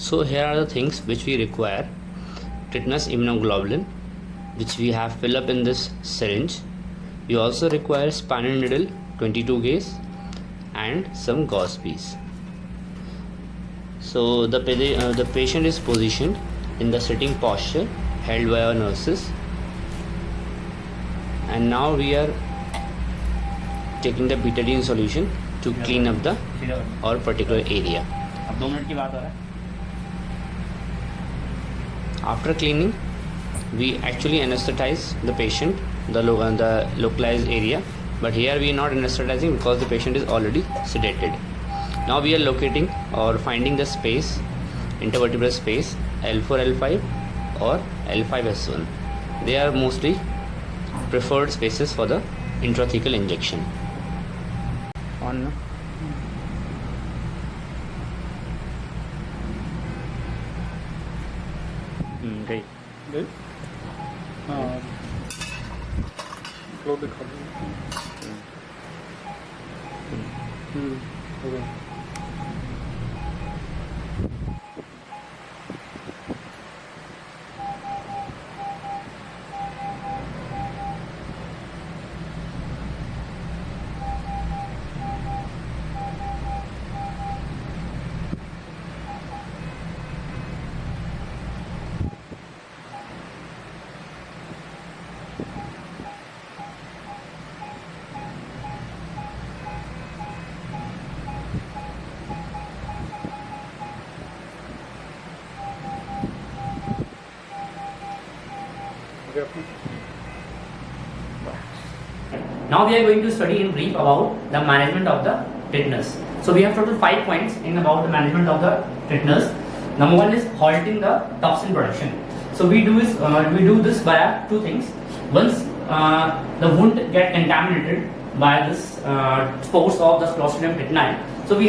So here are the things which we require: tetanus immunoglobulin, which we have filled up in this syringe. We also require spinal needle 22 gauge and some gauze piece. So the patient is positioned in the sitting posture held by our nurses, and now we are taking the betadine solution to clean up the or particular area. अब 2 minute की बात हो रहा है. After cleaning, we actually anesthetize the patient, the localized area, but here we are not anesthetizing because the patient is already sedated. Now we are locating or finding the space, intervertebral space L4 L5 or L5 S1. They are mostly preferred spaces for the intrathecal injection. On गई गई हाँ flow दिखा दो हो गया Now we are going to study in brief about the management of the tetanus. So we have total 5 points in about the management of the tetanus. Number 1 is halting the toxin production. So we do this by 2 things. Once the wound get contaminated by this spores of the Clostridium tetani, so we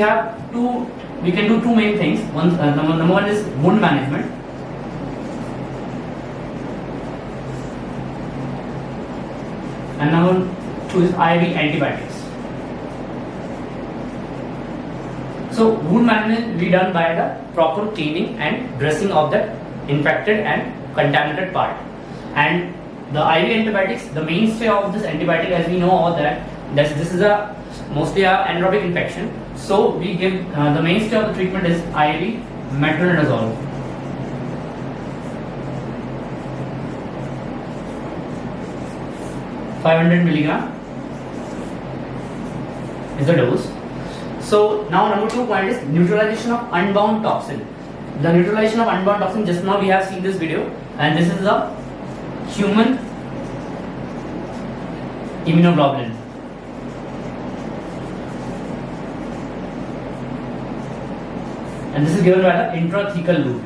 can do 2 main things. Number 1 is wound management. And number 2 is IV antibiotics. So wound management we done by the proper cleaning and dressing of the infected and contaminated part. And the IV antibiotics, the mainstay of this antibiotic, as we know all that this is mostly a anaerobic infection. So we give the mainstay of the treatment is IV metronidazole. $500 milligram is the dose. So now number 2 point is neutralization of unbound toxin. The neutralization of unbound toxin, just now we have seen this video, and this is the human immunoglobulin. And this is given by the intrathecal route.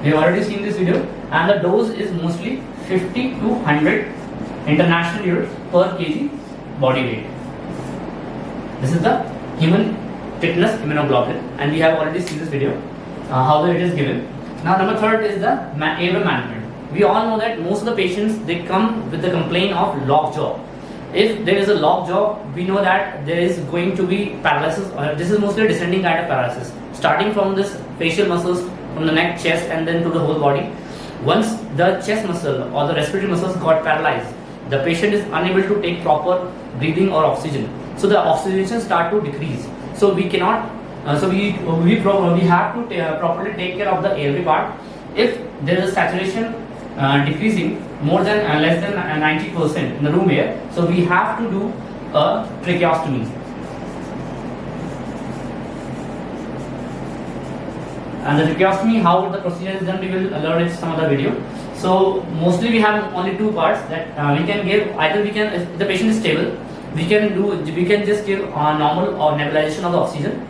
We have already seen this video, and the dose is mostly 50 to 100 international units per kg body weight. This is the human tetanus immunoglobulin, and we have already seen this video how it is given. Now number 3 is the airway management. We all know that most of the patients, they come with the complaint of lockjaw. If there is a lockjaw, we know that there is going to be paralysis. This is mostly a descending kind of paralysis, starting from this facial muscles, from the neck, chest, and then to the whole body. Once the chest muscle or the respiratory muscles got paralyzed, the patient is unable to take proper breathing or oxygen. So the oxygenation start to decrease. So we cannot. We have to properly take care of the airway part. If there is a saturation decreasing more than less than 90% in the room air, so we have to do a tracheostomy. And the tracheostomy, how the procedure is done, we will learn in some other video. So mostly we have only 2 parts that we can give. Either we can, if the patient is stable, we can just give normal or nebulization of the oxygen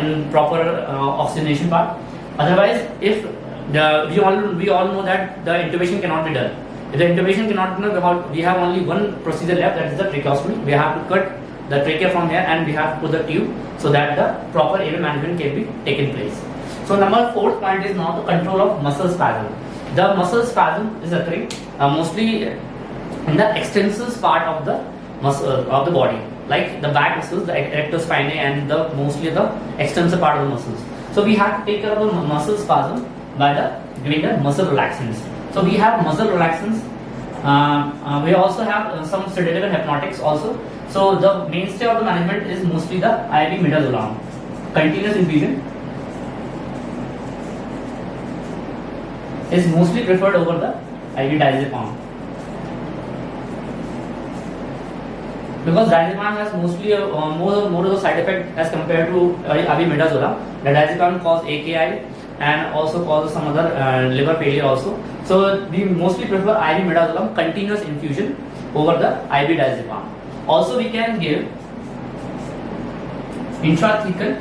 in proper oxygenation part. Otherwise, if we all know that the intubation cannot be done. If the intubation cannot be done, we have only one procedure left, that is the tracheostomy. We have to cut the trachea from here, and we have to put the tube so that the proper airway management can be taken place. So number 4th point is now the control of muscle spasm. The muscle spasm is occurring mostly in the extensor part of the muscle of the body. like the back muscles, the erector spinae, and the mostly the extensor part of the muscles. So we have to take care of the muscle spasm by giving the muscle relaxants. So we have muscle relaxants. We also have some sedative and hypnotics also. So the mainstay of the management is mostly the IV midazolam, continuous infusion is mostly preferred over the IV diazepam, because diazepam has mostly more of the side effect as compared to IV midazolam. The diazepam causes AKI and also causes some other liver failure also. So we mostly prefer IV midazolam continuous infusion over the IV diazepam. Also we can give intrathecal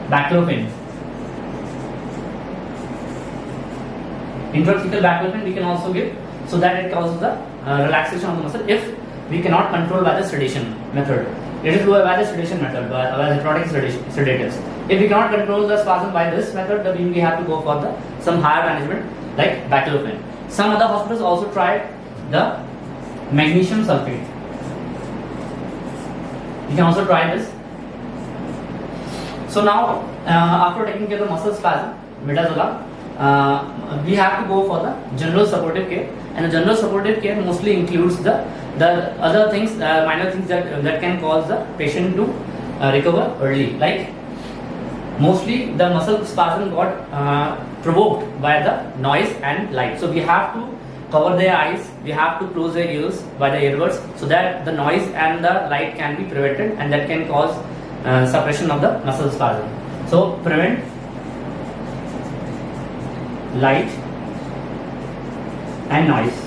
baclofen. Intrathecal baclofen we can also give, so that it causes the relaxation of the muscle if we cannot control by the sedation method. It is by the sedation method, by hypnotic sedatives. If we cannot control the spasm by this method, then we have to go for some higher management like baclofen. Some other hospitals also tried the magnesium sulfate. You can also try this. So now, after taking care of the muscle spasm, midazolam, we have to go for the general supportive care, and the general supportive care mostly includes the other things, minor things that can cause the patient to recover early, like mostly the muscle spasm got provoked by the noise and light. So we have to cover their eyes, we have to close their ears by the earbuds, so that the noise and the light can be prevented, and that can cause suppression of the muscle spasm. So prevent light and noise.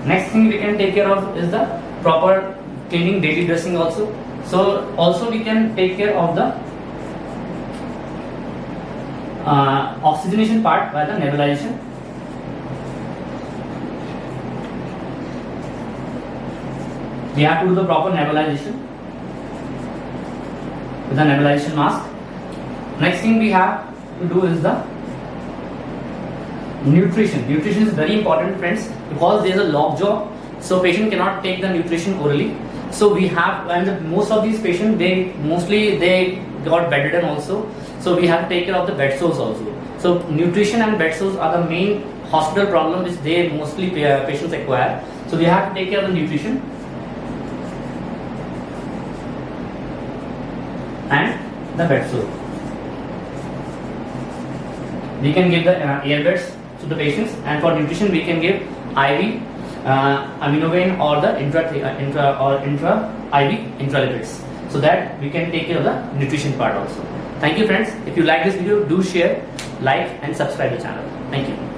Next thing we can take care of is the proper cleaning, daily dressing also. So also we can take care of the oxygenation part by the nebulization. We have to do the proper nebulization with the nebulization mask. Next thing we have to do is the nutrition. Nutrition is very important, friends, because there is a lockjaw, so patient cannot take the nutrition orally. So we have, and most of these patients, they got bedridden also. So we have to take care of the bed sores also. So nutrition and bed sores are the main hospital problem which they mostly patients acquire. So we have to take care of the nutrition and the bed sore. We can give the earbuds to the patients, and for nutrition we can give IV aminovein or the intra IV intralipids, so that we can take care of the nutrition part also. Thank you, friends. If you like this video, do share, like and subscribe the channel. Thank you.